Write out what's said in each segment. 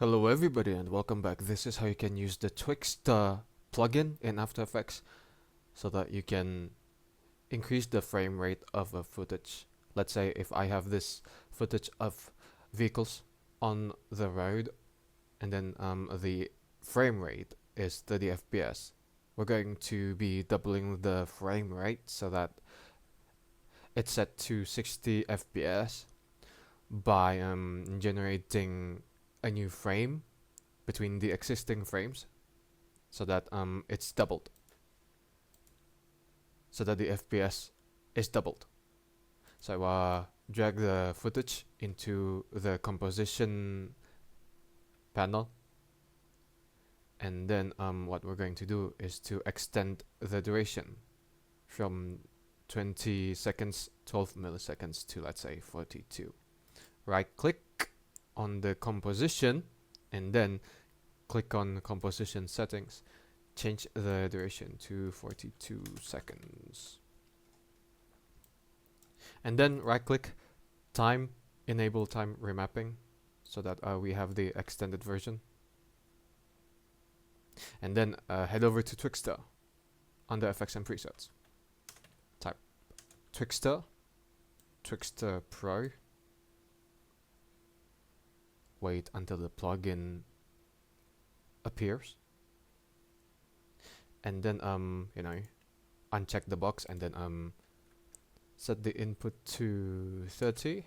Hello everybody and welcome back. This is how you can use the Twixtor plugin in After Effects so that you can increase the frame rate of a footage. Let's say if I have this footage of vehicles on the road and then the frame rate is 30 FPS. We're going to be doubling the frame rate so that it's set to 60 FPS by generating a new frame between the existing frames so that it's doubled, so that the FPS is doubled. So drag the footage into the composition panel, and then what we're going to do is to extend the duration from 20 seconds, 12 milliseconds to, let's say, 42. Right click on the composition and then click on composition settings, change the duration to 42 seconds, and then right click time, enable time remapping so that we have the extended version, and then head over to Twixtor under effects and presets, type Twixtor Pro, wait until the plugin appears, and then uncheck the box and then set the input to 30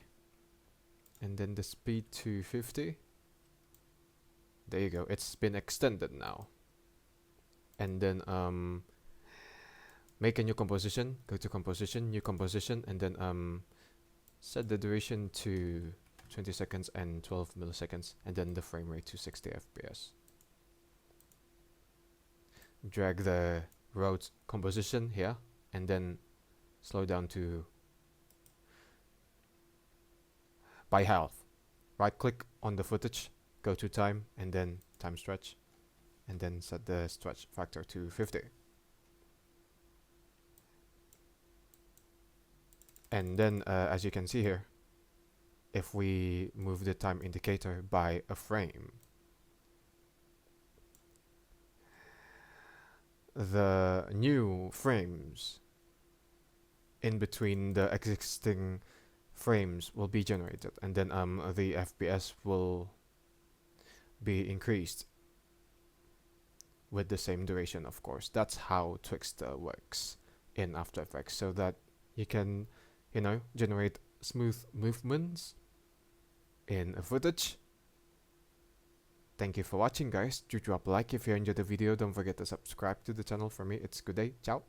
and then the speed to 50. There you go, it's been extended now. And then make a new composition, go to composition, new composition, and then set the duration to 20 seconds and 12 milliseconds, and then the frame rate to 60 FPS. Drag the road composition here and then slow down to by half. Right click on the footage, go to time and then time stretch, and then set the stretch factor to 50. And then as you can see here, if we move the time indicator by a frame, the new frames in between the existing frames will be generated, and then the FPS will be increased with the same duration, of course. That's how Twixtor works in After Effects, so that you can, generate smooth movements in a footage. Thank you for watching, guys. Do drop a like if you enjoyed the video. Don't forget to subscribe to the channel. For me, it's good day. Ciao.